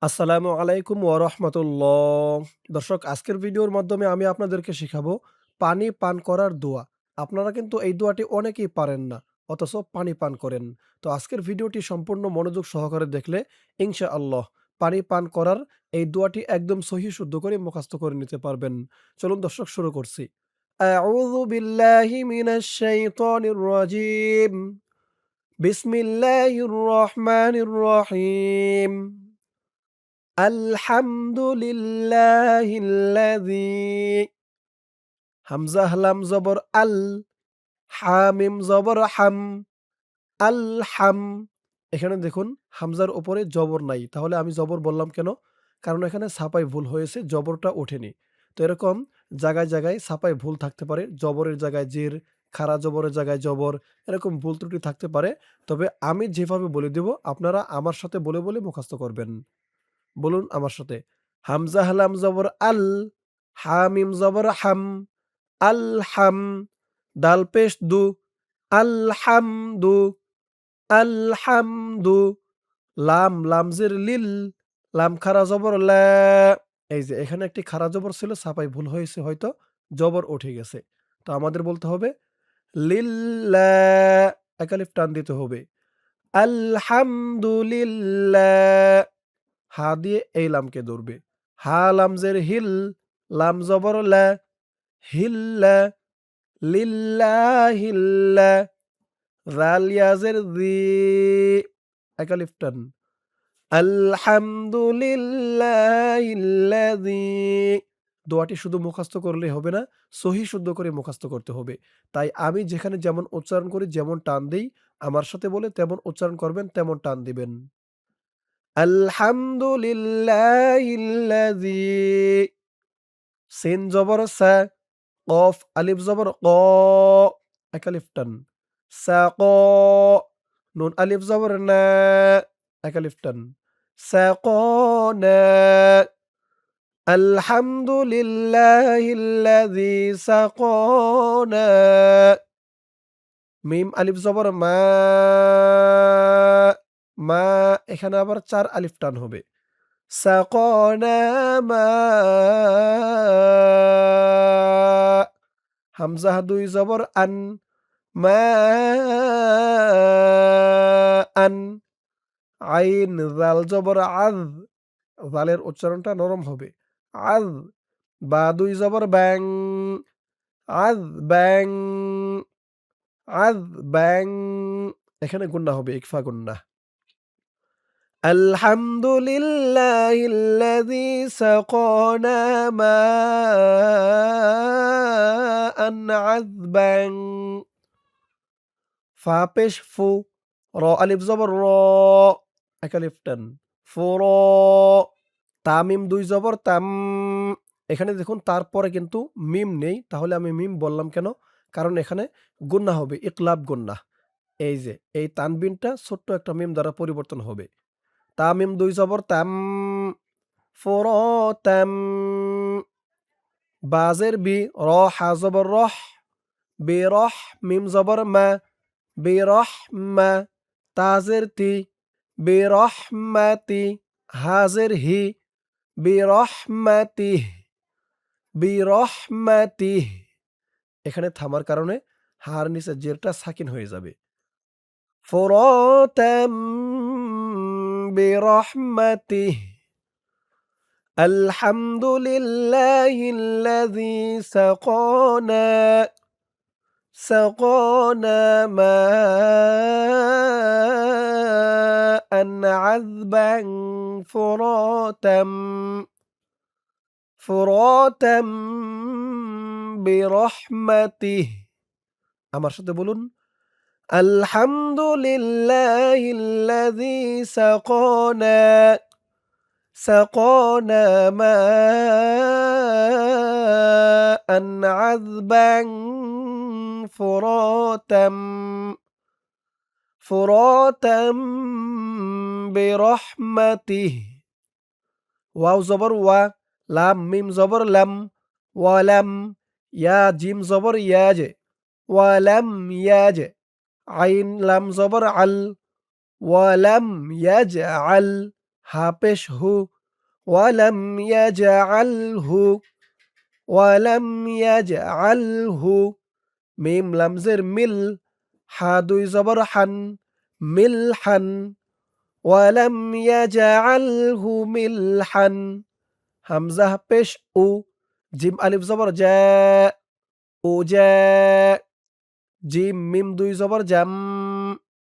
আসসালামু আলাইকুম ওয়া রাহমাতুল্লাহ। দর্শক, আজকের ভিডিওর মাধ্যমে আমি আপনাদেরকে শিখাবো পানি পান করার দোয়া। আপনারা কিন্তু এই দোয়াটি অনেকেই পারেন না, অথচ পানি পান করেন। তো আজকের ভিডিওটি সম্পূর্ণ মনোযোগ সহকারে দেখলে ইনশাআল্লাহ পানি পান করার এই দোয়াটি একদম সহিহ শুদ্ধ করে মুখস্থ করে নিতে পারবেন। চলুন দর্শক, শুরু করছি। আউযু বিল্লাহি মিনাশ শাইতানির রাজীম। বিসমিল্লাহির রহমানির রহিম। আলহামদুলিল্লাহিল্লাযী, হামজা লাম জবর আল, হামিম জবর হাম, আল হাম। এখানে দেখুন হামজার উপরে জবর নাই, তাহলে আমি জবর বললাম কেন? কারণ এখানে ছাপায় ভুল হয়েছে, জবরটা ওঠেনি। তো এরকম জায়গায় জায়গায় ছাপায় ভুল থাকতে পারে, জবরের জায়গায় জের, খাড়া জবরের জায়গায় জবর, এরকম ভুল ত্রুটি থাকতে পারে। তবে আমি যেভাবে বলে দেব আপনারা আমার সাথে বলে বলে মুখস্থ করবেন। বলুন আমার সাথে। হামজা লাম জবর আল, হামিম জবর হাম, আল হাম, দাল পেশ দু, আল হামদু, আল হামদু, লাম লামজের লিল, লাম খারা জবর লা। এই যে এখানে একটি খারা জবর ছিল, ছাপায় ভুল হয়েছে হয়তো, জবর উঠে গেছে। তো আমাদের বলতে হবে লিল্লাহ, একালিফ টান দিতে হবে। আলহামদুলিল্লাহ, হা দিয়ে এই লামকে ধরবে। হা লামজের হিল, লাম জবর লা, হিল্লা, লিল্লাহিল্লা, রাল ইয়াজের রি, একালিফ টান। আলহামদুলিল্লাহিল্লাযী। দোয়াটি শুধু মুখস্থ করলেই হবে না, সহিহ শুদ্ধ করে মুখস্থ করতে হবে। তাই আমি যেখানে যেমন উচ্চারণ করি, যেমন টান দেই, আমার সাথে বলে তেমন উচ্চারণ করবেন, তেমন টান দিবেন। আলহামদুলিল্লাহিল্লাযী, সিন জবর সা, কফ আলিফ জবর ক, এক আলিফ টান। সাক, নুন আলিফ জবর না, এক আলিফ টান। সাকনা, আলহামদুলিল্লাহিল্লাযী সাকনা। মিম আলিফ জবর মা, মা, এখানে আবার ৪ আলিফ টান হবে। সাকনা মাআ, হামজা ২ জবর আন, মাআন, আইন জাল জবর আয, জালের উচ্চারণটা নরম হবে। আয, বা ২ জবর ব্যাং, আয ব্যাং, আয ব্যাং, এখানে গুন্না হবে, ইকফা গুন্না। আলহামদুলিল্লাহিল্লাযী সাকানা মাআন আযবান। ফা পেশ ফু, র আলিফ জবর র, এক আলিফ টান। ফুর, তামিম ২ জবর তাম। এখানে দেখুন তারপরে কিন্তু মিম নেই, তাহলে আমি মিম বললাম কেন? কারণ এখানে গুন্না হবে, ইকলাব গুন্না। এই যে এই তানবিনটা ছোট্ট একটা মিম দ্বারা পরিবর্তন হবে। তামিম ২ জবর তাম, ফুরতাম। বাজের বি, র হা জবর রহ, বিরহ, মিম জবর মা, বিরহমা। তাজের তি, বিরহমাতি, হাজের হি, বিরহমাতিহ, বিরহমাতিহ। এখানে থামার কারণে হার নিচে জেরটা সাকিন হয়ে যাবে। ফুরতাম বিরহমাতিহ। আলহামদুলিল্লাহিল্লাযী সাকানা মাআন আযবান ফুরাতাম বিরহমাতিহ। আমার সাথে বলুন, আলহামদুলিল্লাহিল্লাযী সাকানা মাআন আযবান ফুরাতাম ফুরাতাম বিরহমাতিহ। ওয়াও জবর ওয়া, লাম মিম জবর লাম, ওয়ালাম, ইয়া জিম জবর ইয়াজ, ওয়ালাম ইয়াজ, আইন লাম জবর আল, ওয়ালাম ইয়াজআল, হা পেশ হু, ওয়ালাম ইয়াজআলহু, ওয়ালাম ইয়াজআলহু। মিম লাম জের মিল, হা ২ জবর হান, মিলহান। ওয়ালাম ইয়াজআলহু মিলহান। হামজাহ পেশ উ, জিম আলিফ জবর যা, উজা। জিম মিম ২ জবর জাম।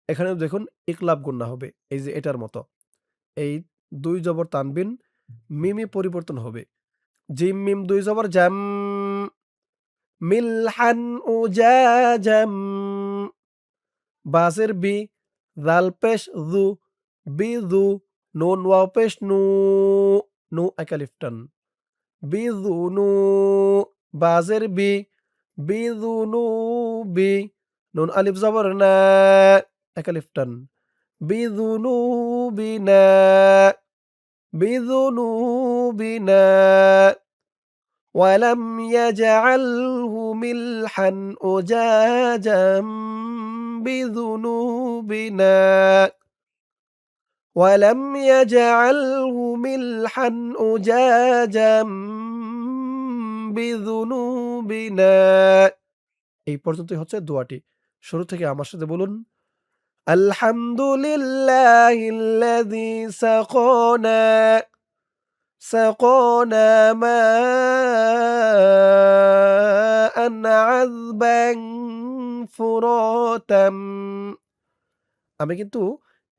এখানে দেখুন ইকলাব গুন্না হবে। এই যে এটার মতো। এই ২ জবর তানবিন মিমে পরিবর্তন হবে। জিম মিম ২ জবর জাম, মিলহান উজাজাম। বাজের বি, জাল পেশ জু, বিজু। নুন ওয়াও পেশ নু, নু একালিফ টান। বিজুনু। বাজের বি, বিজুনুবি। নুন আলিফ জবর না, একালিফ টান। বিজুনুবিনা, বিজুনুবিনা। ওয়ালাম ইয়াজআলহু মিলহান উজাজাম বিজুনুবিনা। ওয়ালাম ইয়াজআলহু মিলহান উজাজাম বিজুনুবিনা। এই পর্যন্তই হচ্ছে দোয়াটি। শুরু থেকে আমার সাথে বলুন, আলহামদুলিল্লাহিল্লাযী সাকানা, সাকানা মাআন আযবান ফুরাতাম। আমি কিন্তু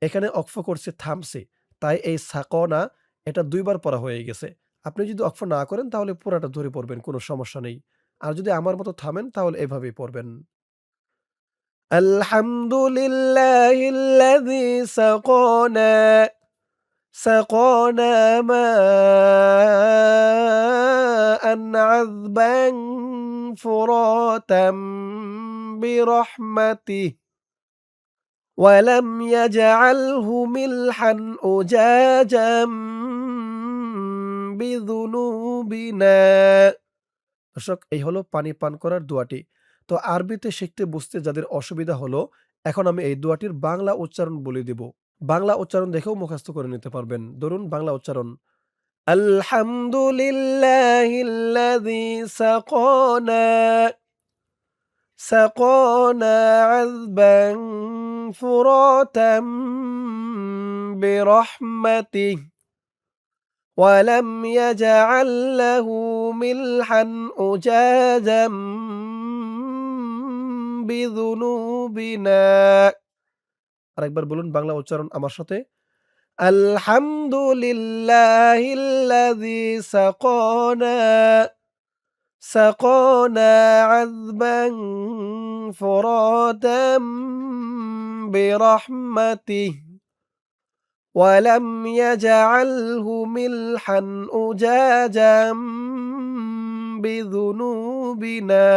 এখানে অক্ফ করছি, থামছি। তাই এই সাকানা এটা ২ বার পড়া হয়ে গেছে। আপনি যদি অক্ফ না করেন তাহলে পুরাটা ধরে পড়বেন, কোনো সমস্যা নেই। আর যদি আমার মতো থামেন তাহলে এভাবেই পড়বেন। আলহামদুলিল্লাহিল্লাযী সাকানা, সাকানা মাআন আযবান ফুরাতাম বিরহমাতিহি ওয়ালাম ইয়াজআলহু মিলহান উজাজাম বিযুনুবিনা। দর্শক, এই হলো পানি পান করার দোয়াটি। তো আরবিতে শিখতে বুঝতে যাদের অসুবিধা হলো, এখন আমি এই দোয়াটির বাংলা উচ্চারণ বলে দিব। বাংলা উচ্চারণ দেখেও মুখস্থ করে নিতে পারবেন। ধরুন বাংলা উচ্চারণ, আলহামদুলিল্লাহিল্লাযী সাকানা, সাকানা আযবান ফুরাতাম বিরহমাতিহি ওয়ালাম ইয়াজআল লাহু মিলহান উজাজাম বিযুনুবিনা। আরেকবার বলুন বাংলা উচ্চারণ আমার সাথে, আলহামদুলিল্লাহিল্লাযী সাকানা, সাকানা আযবান ফুরাতাম বিরহমাতিহি ওয়ালাম ইয়াজআলহু মিলহান উজাজাম বিযুনুবিনা।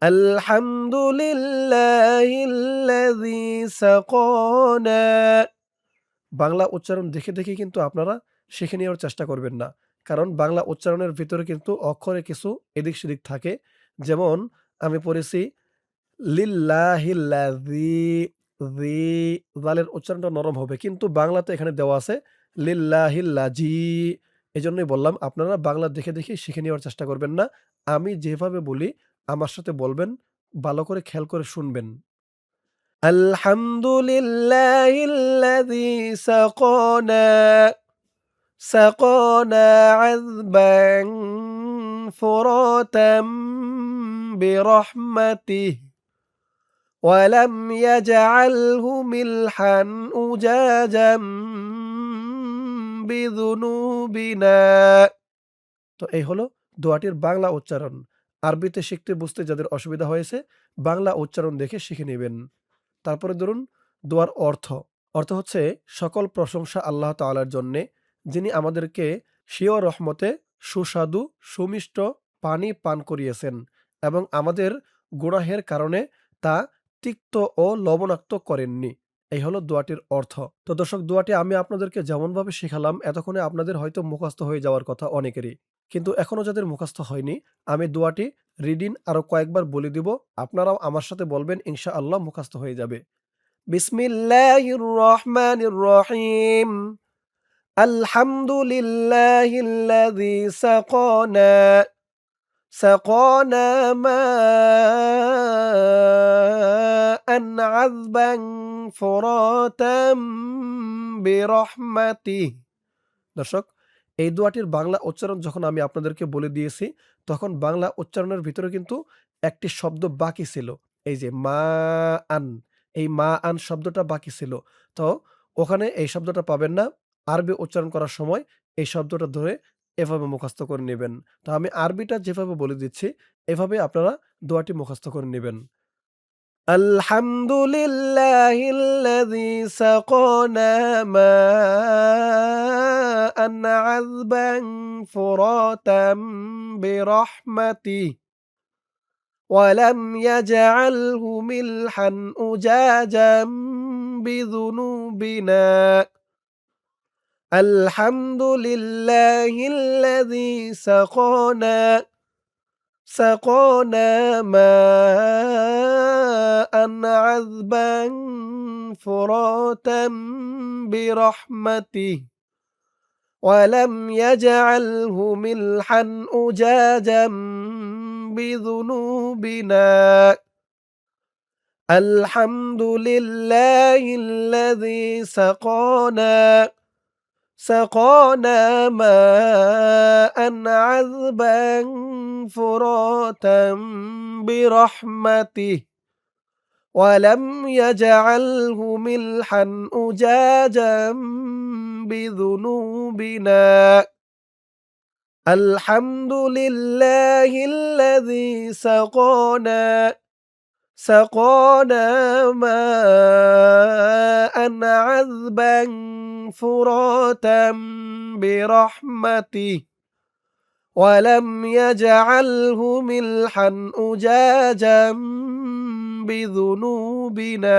আলহামদুলিল্লাহিল্লাযী সাকানা। বাংলা উচ্চারণ দেখে দেখে কিন্তু আপনারা শিখে নেওয়ার চেষ্টা করবেন না। কারণ বাংলা উচ্চারণের ভিতরে কিন্তু অক্ষরে কিছু এদিক সেদিক থাকে। যেমন আমি পড়েছি লিল্লাহিল্লাযী, যী, জালের উচ্চারণটা নরম হবে। কিন্তু বাংলাতে এখানে দেওয়া আছে লিল্লাহিল্লাযী। এজন্যই বললাম আপনারা বাংলা দেখে দেখে শিখে নেওয়ার চেষ্টা করবেন না। আমি যেভাবে বলি আমার সাথে বলবেন, ভালো করে খেয়াল করে শুনবেন। আলহামদুলিল্লাহিল্লাযী সাকানা, সাকানা আযবান ফুরাতাম বিরহমাতিহি ওয়ালাম ইয়াজআলহু মিলহান উজাজাম বিযুনুবিনা। তো এই হলো দোয়াটির বাংলা উচ্চারণ। আরবিতে শিখতে বুঝতে যাদের অসুবিধা হয়েছে, বাংলা উচ্চারণ দেখে শিখে নিবেন। তারপরে ধরুন দোয়ার অর্থ। অর্থ হচ্ছে সকল প্রশংসা আল্লাহ তাআলার জন্যে, যিনি আমাদেরকে স্বীয় রহমতে সুস্বাদু সুমিষ্ট পানি পান করিয়েছেন এবং আমাদের গুনাহের কারণে তা তিক্ত ও লবণাক্ত করেননি। এই হলো দোয়াটির অর্থ। তো দর্শক, দোয়াটি আমি আপনাদেরকে যেমনভাবে শিখালাম এতক্ষণে আপনাদের হয়তো মুখস্থ হয়ে যাওয়ার কথা অনেকেরই। কিন্তু এখনো যাদের মুখস্থ হয়নি, আমি দোয়াটি রিডিং আরো কয়েকবার বলে দিব। আপনারাও আমার সাথে বলবেন, ইনশাআল্লাহ মুখস্থ হয়ে যাবে। বিসমিল্লাহির রহমানির রহিম। আলহামদুলিল্লাহিল্লাযী সাকানা মাআন আযবান ফুরাতাম বিরহমাতিহি। দর্শক, এই দোয়াটির বাংলা উচ্চারণ যখন আমি আপনাদেরকে বলে দিয়েছি, তখন বাংলা উচ্চারণের ভিতরে কিন্তু একটি শব্দ বাকি ছিল। এই যে মা-আন, এই মা-আন শব্দটা বাকি ছিল। তো ওখানে এই শব্দটা পাবেন না। আরবি উচ্চারণ করার সময় এই শব্দটা ধরে এভাবে মুখস্থ করে নিবেন। তো আমি আরবিটা যেভাবে বলে দিচ্ছি, এভাবে আপনারা দোয়াটি মুখস্থ করে নিবেন। আলহামদুলিল্লাহিল্লাযী সাকানা মাআন আযবান ফুরাতাম বিরহমাতিহি ওয়ালাম ইয়াজআলহু মিলহান উজাজাম বিযুনুবিনা। আলহামদুলিল্লাহিল্লাযী সাকানা মাআন আযবান ফুরাতাম বিরহমাতিহি ওয়ালাম ইয়াজআলহু মিলহান উজাজাম বিযুনুবিনা। আলহামদুলিল্লাহিল্লাযী সাকানা মাআন আযবান ফুরাতাম বিরহমাতিহি ওয়ালাম ইয়াজআলহু মিলহান উজাজাম বিযুনুবিনা। আলহামদুলিল্লাহিল্লাযী সাকানা মাআন আযবান ফুরাতাম বিরহমাতিহি ওয়ালাম ইয়াজআলহু মিলহান উজাজাম বিযুনুবিনা।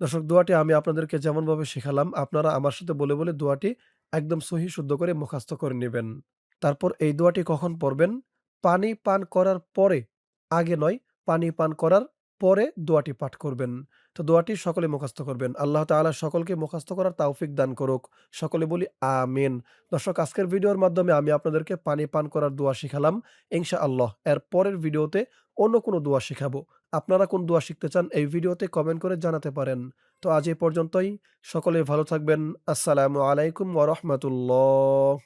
দর্শক, দোয়াটি আমি আপনাদেরকে যেমনভাবে শিখালাম, আপনারা আমার সাথে বলে, বলে দোয়াটি একদম সহিহ শুদ্ধ করে মুখস্থ করে নিবেন। তারপর এই দোয়াটি কখন পড়বেন? পানি পান করার পরে, আগে নয়, পানি পান করার পরে দোয়াটি পাঠ করবেন। তো দোয়াটি সকলে মুখস্থ করবেন। আল্লাহ তাআলা সকলকে মুখস্থ করার তৌফিক দান করুক। সকলে বলি আমিন। দর্শক, আজকের ভিডিওর মাধ্যমে আমি আপনাদেরকে পানি পান করার দোয়া শিখালাম। ইনশাআল্লাহ এর পরের ভিডিওতে অন্য কোনো দোয়া শিখাবো। আপনারা কোন দোয়া শিখতে চান এই ভিডিওতে কমেন্ট করে জানাতে পারেন। তো আজ এই পর্যন্তই। সকলে ভালো থাকবেন। আসসালামু আলাইকুম ওয়া রাহমাতুল্লাহ।